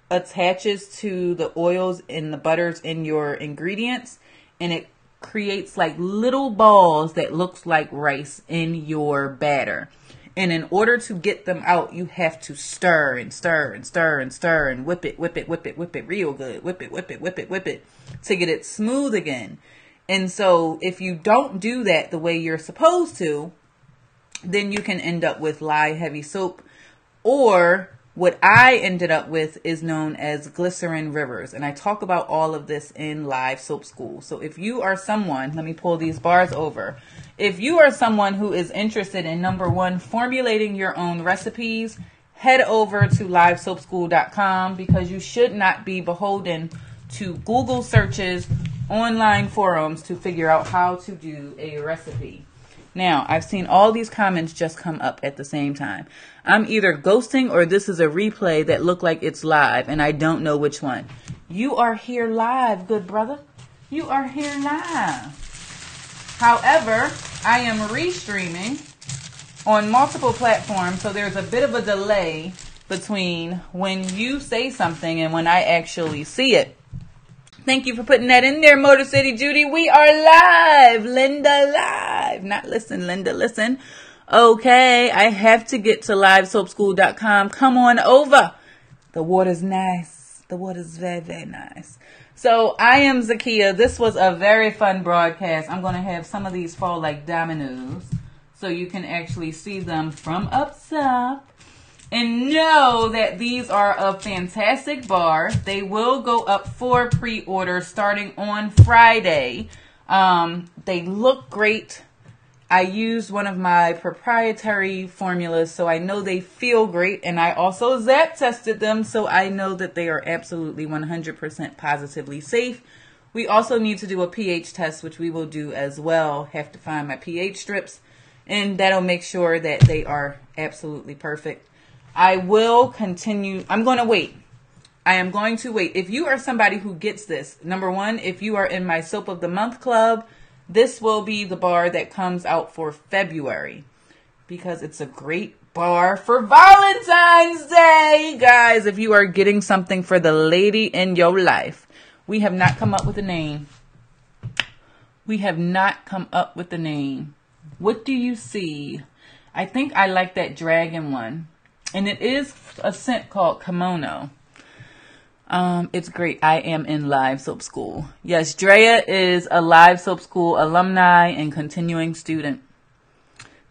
attaches to the oils and the butters in your ingredients, and it creates like little balls that looks like rice in your batter. And in order to get them out, you have to stir and stir and stir and stir and whip it real good. Whip it to get it smooth again. And so if you don't do that the way you're supposed to, then you can end up with lye heavy soap, or what I ended up with is known as glycerin rivers. And I talk about all of this in Live Soap School. So if you are someone, let me pull these bars over. If you are someone who is interested in, number one, formulating your own recipes, head over to livesoapschool.com, because you should not be beholden to Google searches, online forums to figure out how to do a recipe. Now, I've seen all these comments just come up at the same time. I'm either ghosting or this is a replay that look like it's live, and I don't know which one. You are here live, good brother. You are here live. However, I am restreaming on multiple platforms, so there's a bit of a delay between when you say something and when I actually see it. Thank you for putting that in there, Motor City Judy. We are live. Linda live. Not listen, Linda, listen. Okay, I have to get to livesoapschool.com. Come on over. The water's nice. The water's very, very nice. So I am Zakia. This was a very fun broadcast. I'm going to have some of these fall like dominoes so you can actually see them from up top. And know that these are a fantastic bar. They will go up for pre-order starting on Friday. They look great. I used one of my proprietary formulas, so I know they feel great. And I also Zap tested them, so I know that they are absolutely 100% positively safe. We also need to do a pH test, which we will do as well. Have to find my pH strips, and that'll make sure that they are absolutely perfect. I will continue. I'm going to wait. I am going to wait. If you are somebody who gets this, number one, if you are in my Soap of the Month club, this will be the bar that comes out for February because it's a great bar for Valentine's Day. Guys, if you are getting something for the lady in your life, we have not come up with a name. We have not come up with a name. What do you see? I think I like that dragon one. And it is a scent called Kimono. It's great. I am in Live Soap School. Yes, Drea is a Live Soap School alumni and continuing student.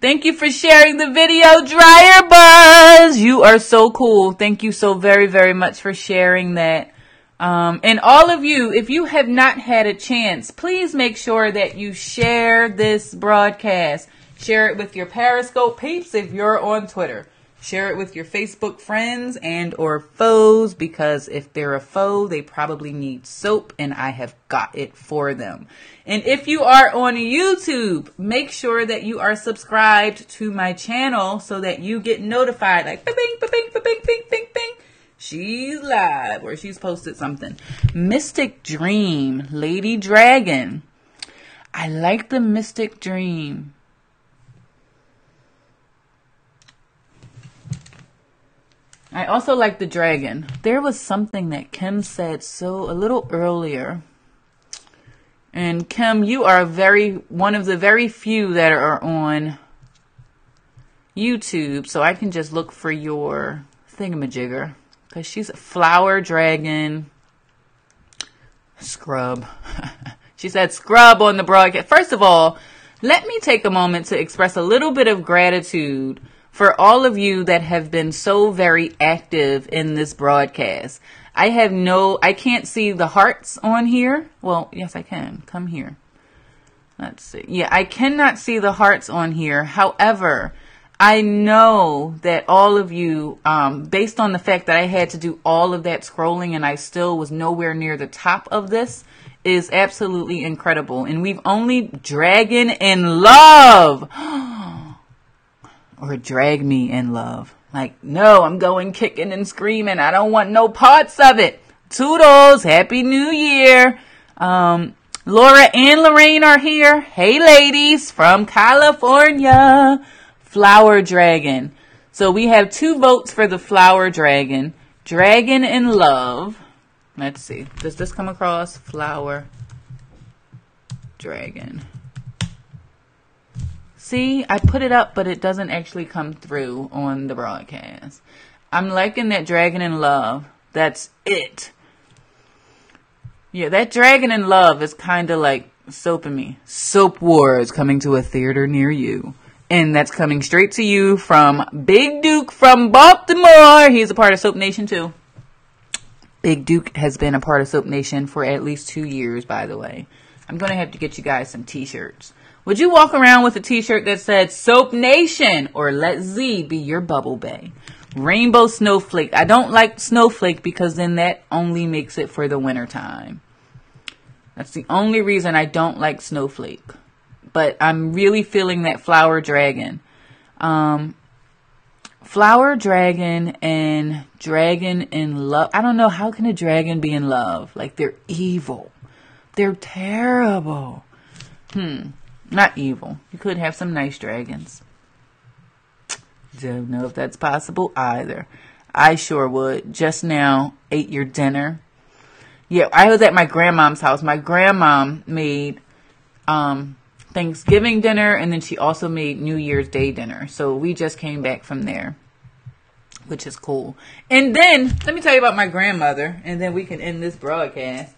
Thank you for sharing the video, Dryer Buzz. You are so cool. Thank you so very, very much for sharing that. And all of you, if you have not had a chance, please make sure that you share this broadcast. Share it with your Periscope peeps if you're on Twitter. Share it with your Facebook friends and or foes, because if they're a foe, they probably need soap, and I have got it for them. And if you are on YouTube, make sure that you are subscribed to my channel so that you get notified, like bing, bing, bing, bing, bing, bing, bing. She's live, or she's posted something. Mystic Dream, Lady Dragon. I like the Mystic Dream. I also like the dragon. There was something that Kim said a little earlier. And Kim, you are one of the very few that are on YouTube. So I can just look for your thingamajigger. Because she's a flower dragon scrub. She said scrub on the broadcast. First of all, let me take a moment to express a little bit of gratitude for all of you that have been so very active in this broadcast. I can't see the hearts on here. Well, yes, I can. Come here. Let's see. Yeah, I cannot see the hearts on here. However, I know that all of you, based on the fact that I had to do all of that scrolling and I still was nowhere near the top of this, is absolutely incredible. And we've only Dragon in Love. Or drag me in love. Like, no, I'm going kicking and screaming. I don't want no parts of it. Toodles. Happy New Year. Laura and Lorraine are here. Hey, ladies from California. Flower Dragon. So we have 2 votes for the Flower Dragon. Dragon in Love. Let's see. Does this come across? Flower Dragon. See, I put it up, but it doesn't actually come through on the broadcast. I'm liking that Dragon in Love. That's it. Yeah, that Dragon in Love is kind of like soaping me. Soap Wars coming to a theater near you. And that's coming straight to you from Big Duke from Baltimore. He's a part of Soap Nation too. Big Duke has been a part of Soap Nation for at least 2 years, by the way. I'm going to have to get you guys some t-shirts. Would you walk around with a t-shirt that said Soap Nation or Let Z be your bubble bae? Rainbow Snowflake. I don't like Snowflake because then that only makes it for the winter time. That's the only reason I don't like Snowflake. but I'm really feeling that flower dragon. Flower dragon and dragon in love. I don't know, how can a dragon be in love? Like, they're evil. They're terrible. Not evil. You could have some nice dragons. Don't know if that's possible either. I sure would. Just now ate your dinner. Yeah, I was at my grandmom's house. My grandmom made Thanksgiving dinner, and then she also made New Year's Day dinner. So we just came back from there, which is cool. And then, let me tell you about my grandmother, and then we can end this broadcast.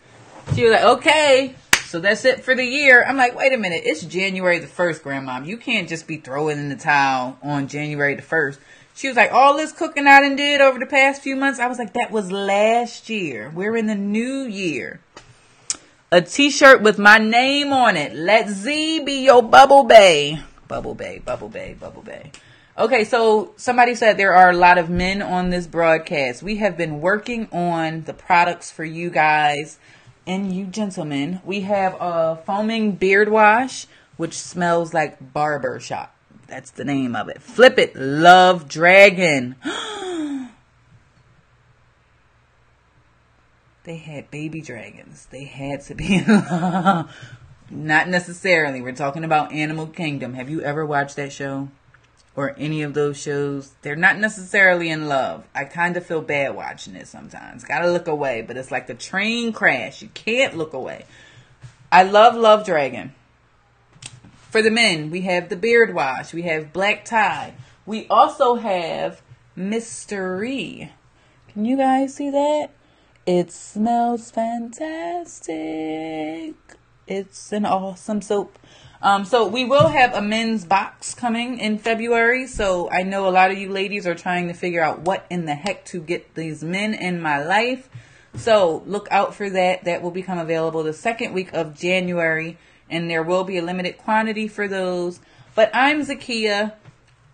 She was like, okay, so that's it for the year. I'm like, wait a minute, it's January the 1st, Grandmom. You can't just be throwing in the towel on January the 1st. She was like, all this cooking I done did over the past few months. I was like, that was last year. We're in the new year. A t-shirt with my name on it. Let Z be your bubble bae. Bubble bae, bubble bae, bubble bae. Okay, so somebody said there are a lot of men on this broadcast. We have been working on the products for you guys and you gentlemen. We have a foaming beard wash, which smells like barber shop. That's the name of it. Flip it, Love Dragon. They had baby dragons. They had to be in love. Not necessarily. We're talking about Animal Kingdom. Have you ever watched that show? Or any of those shows? They're not necessarily in love. I kind of feel bad watching it sometimes. Gotta look away, but it's like a train crash. You can't look away. I love Love Dragon. For the men, we have the beard wash. We have black tie. We also have Mystery. Can you guys see that? It smells fantastic. It's an awesome soap. So we will have a men's box coming in February. So I know a lot of you ladies are trying to figure out what in the heck to get these men in my life. So look out for that. That will become available the second week of January. And there will be a limited quantity for those. But I'm Zakia.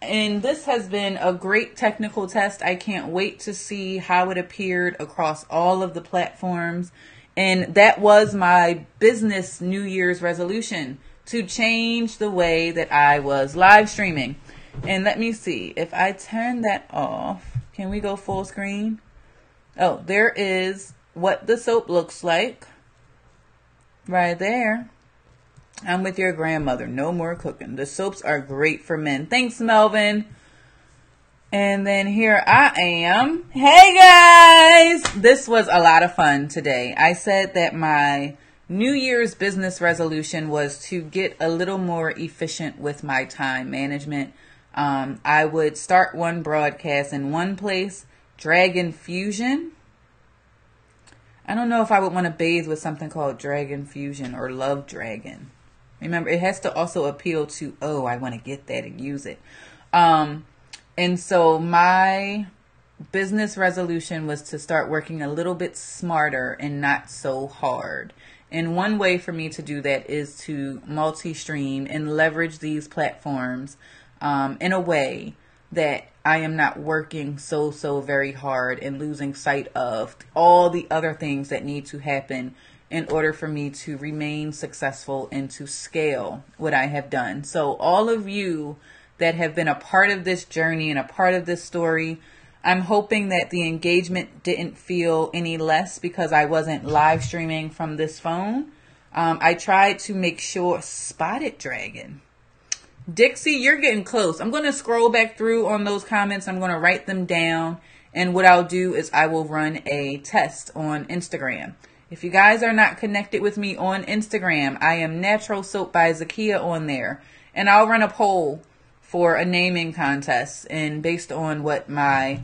And this has been a great technical test. I can't wait to see how it appeared across all of the platforms. And that was my business New Year's resolution, to change the way that I was live streaming. And let me see. If I turn that off, can we go full screen? Oh, there is what the soap looks like. Right there. I'm with your grandmother. No more cooking. The soaps are great for men. Thanks, Melvin. And then here I am. Hey, guys. This was a lot of fun today. I said that my New Year's business resolution was to get a little more efficient with my time management. I would start one broadcast in one place, Dragon Fusion. I don't know if I would want to bathe with something called Dragon Fusion or Love Dragon. Remember, it has to also appeal to, oh, I want to get that and use it. And so my business resolution was to start working a little bit smarter and not so hard. And one way for me to do that is to multi-stream and leverage these platforms in a way that I am not working so very hard and losing sight of all the other things that need to happen in order for me to remain successful and to scale what I have done. So all of you that have been a part of this journey and a part of this story, I'm hoping that the engagement didn't feel any less because I wasn't live streaming from this phone. I tried to make sure. Spotted Dragon. Dixie, you're getting close. I'm going to scroll back through on those comments. I'm going to write them down. And what I'll do is I will run a test on Instagram. If you guys are not connected with me on Instagram, I am Natural Soap by Zakia on there. And I'll run a poll for a naming contest. And based on what my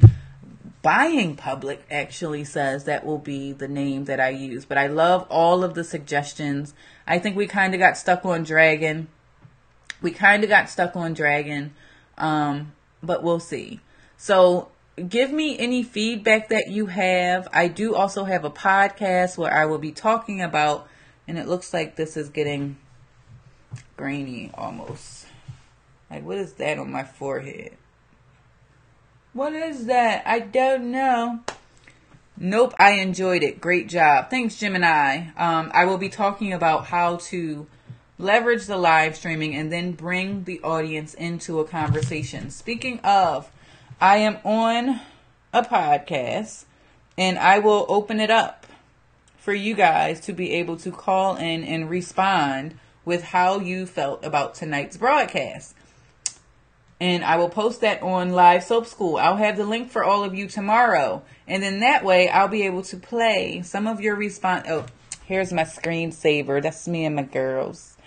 buying public actually says, that will be the name that I use. But I love all of the suggestions. I think we kind of got stuck on Dragon. But we'll see. So give me any feedback that you have. I do also have a podcast where I will be talking about, and it looks like this is getting grainy almost. Like, what is that on my forehead? What is that? I don't know. Nope, I enjoyed it. Great job. Thanks, Gemini. I will be talking about how to leverage the live streaming, and then bring the audience into a conversation. Speaking of, I am on a podcast, and I will open it up for you guys to be able to call in and respond with how you felt about tonight's broadcast. And I will post that on Live Soap School. I'll have the link for all of you tomorrow. And then that way I'll be able to play some of your response. Oh, here's my screensaver. That's me and my girls.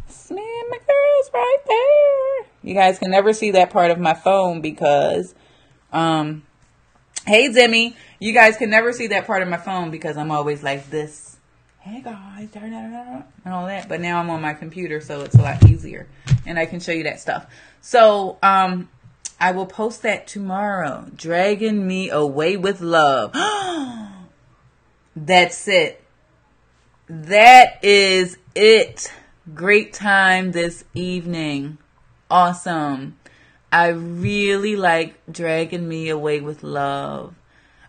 That's me and my girls right there. You guys can never see that part of my phone because, hey Demi, you guys can never see that part of my phone because I'm always like this. Hey guys, and all that. But now I'm on my computer, so it's a lot easier. And I can show you that stuff. So, I will post that tomorrow. Dragging Me Away with Love. That's it. That is it. Great time this evening. Awesome. I really like Dragging Me Away with Love.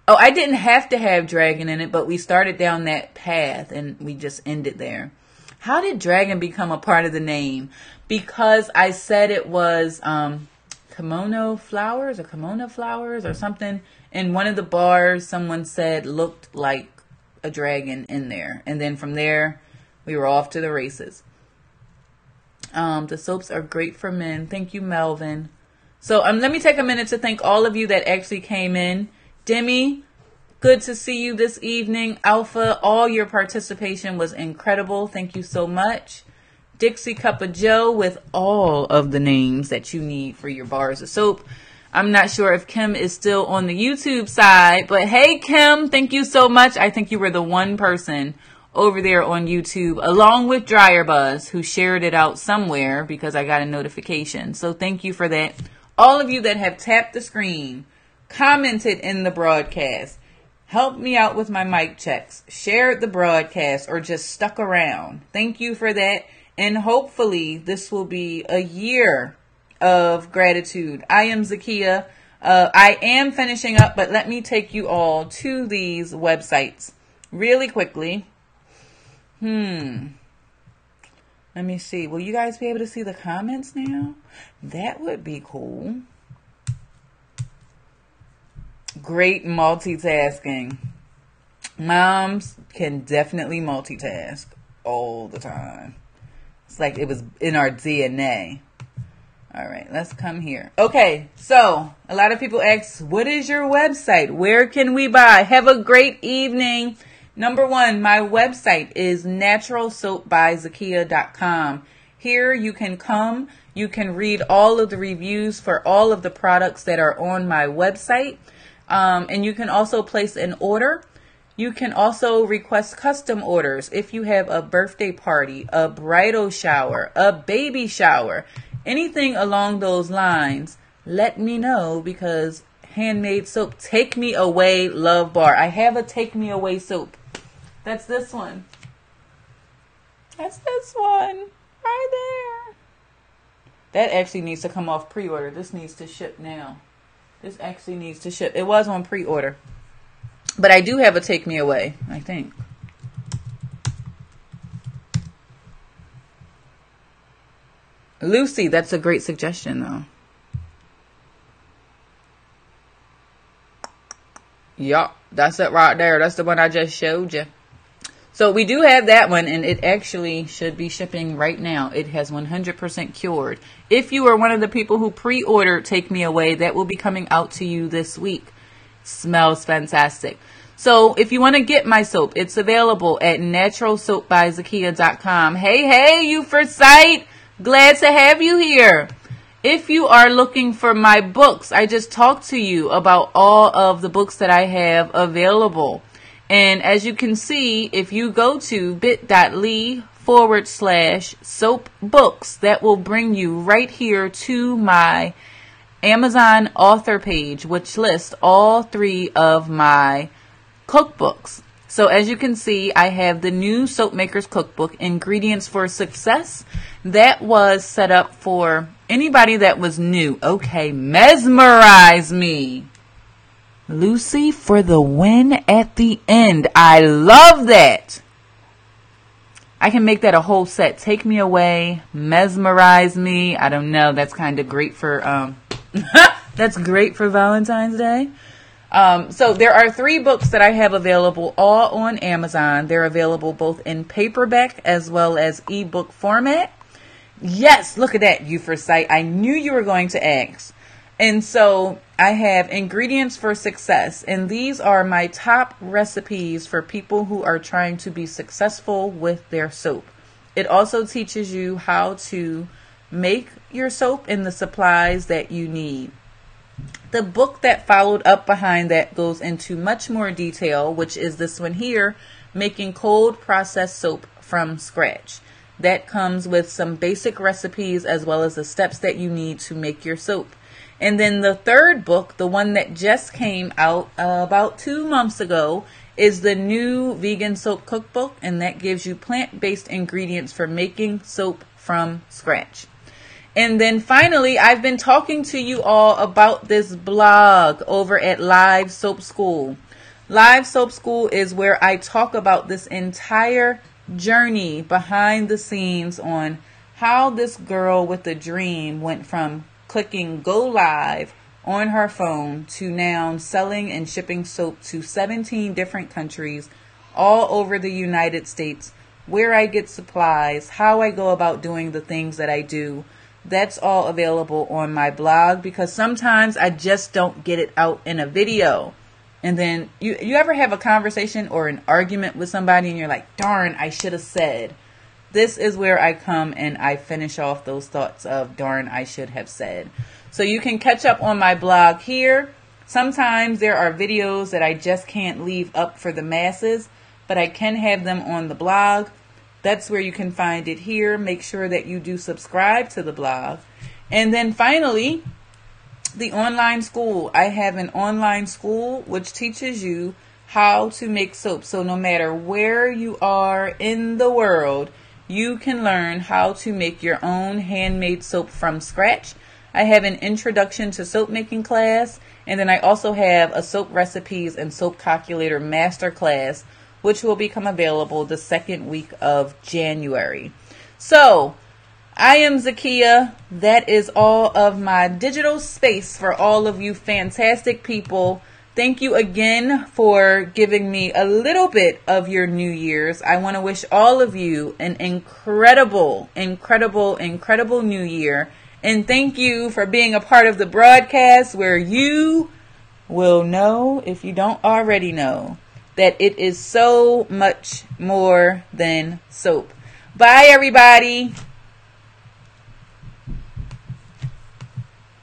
Oh, I didn't have to have dragon in it, but we started down that path and we just ended there. How did dragon become a part of the name? Because I said it was kimono flowers or something. In one of the bars, someone said looked like a dragon in there. And then from there, we were off to the races. The soaps are great for men. Thank you, Melvin. So let me take a minute to thank all of you that actually came in. Demi, good to see you this evening. Alpha, all your participation was incredible. Thank you so much. Dixie Cup of Joe with all of the names that you need for your bars of soap. I'm not sure if Kim is still on the YouTube side, but hey, Kim, thank you so much. I think you were the one person over there on YouTube, along with Dryer Buzz, who shared it out somewhere because I got a notification. So thank you for that. All of you that have tapped the screen, commented in the broadcast, helped me out with my mic checks, shared the broadcast, or just stuck around. Thank you for that. And hopefully this will be a year of gratitude. I am Zakia. I am finishing up, but let me take you all to these websites really quickly. Let me see. Will you guys be able to see the comments now? That would be cool. Great multitasking. Moms can definitely multitask all the time. It's like it was in our DNA. All right, let's come here. Okay, so a lot of people ask, what is your website? Where can we buy? Have a great evening. Number one, my website is naturalsoapbyzakia.com. Here you can come. You can read all of the reviews for all of the products that are on my website. And you can also place an order. You can also request custom orders if you have a birthday party, a bridal shower, a baby shower, anything along those lines. Let me know because Handmade soap, Take Me Away Love Bar. I have a Take Me Away soap. That's this one. That's this one right there. That actually needs to come off pre-order. This needs to ship now. This actually needs to ship. It was on pre-order. But I do have a Take Me Away, I think. Lucy, that's a great suggestion, though. Yup, that's it right there. That's the one I just showed you. So we do have that one, and it actually should be shipping right now. It has 100% cured. If you are one of the people who pre-ordered Take Me Away, that will be coming out to you this week. Smells fantastic. So if you want to get my soap, it's available at naturalsoapbyzakia.com. Hey, you for sight. Glad to have you here. If you are looking for my books, I just talked to you about all of the books that I have available. And as you can see, if you go to bit.ly/soap books, that will bring you right here to my Amazon author page, which lists all 3 of my cookbooks. So as you can see, I have the new Soap Maker's Cookbook, Ingredients for Success. That was set up for anybody that was new. Okay, mesmerize me. Lucy for the win at the end. I love that. I can make that a whole set. Take me away, mesmerize me. I don't know. That's kind of great for that's great for Valentine's Day. So there are 3 books that I have available, all on Amazon. They're available both in paperback as well as ebook format. Yes, look at that, you for sight. I knew you were going to ask. And so I have Ingredients for Success, and these are my top recipes for people who are trying to be successful with their soap. It also teaches you how to make your soap and the supplies that you need. The book that followed up behind that goes into much more detail, which is this one here, Making Cold Processed Soap from Scratch. That comes with some basic recipes as well as the steps that you need to make your soap. And then the 3rd book, the one that just came out about 2 months ago, is the new vegan soap cookbook, and that gives you plant-based ingredients for making soap from scratch. And then finally, I've been talking to you all about this blog over at Live Soap School. Live Soap School is where I talk about this entire journey behind the scenes on how this girl with a dream went from clicking go live on her phone to now selling and shipping soap to 17 different countries all over the United States, where I get supplies, how I go about doing the things that I do. That's all available on my blog, because sometimes I just don't get it out in a video. And then you ever have a conversation or an argument with somebody and you're like, darn, I should have said. This is where I come and I finish off those thoughts of darn, I should have said. So you can catch up on my blog here. Sometimes there are videos that I just can't leave up for the masses, but I can have them on the blog. That's where you can find it here. Make sure that you do subscribe to the blog. And then finally, the online school. I have an online school which teaches you how to make soap. So no matter where you are in the world, you can learn how to make your own handmade soap from scratch. I have an introduction to soap making class, and then I also have a soap recipes and soap calculator master class, which will become available the 2nd week of January. So I am Zakia. That is all of my digital space for all of you fantastic people. Thank you again for giving me a little bit of your New Year's. I want to wish all of you an incredible, incredible, incredible New Year. And thank you for being a part of the broadcast where you will know, if you don't already know, that it is so much more than soap. Bye, everybody.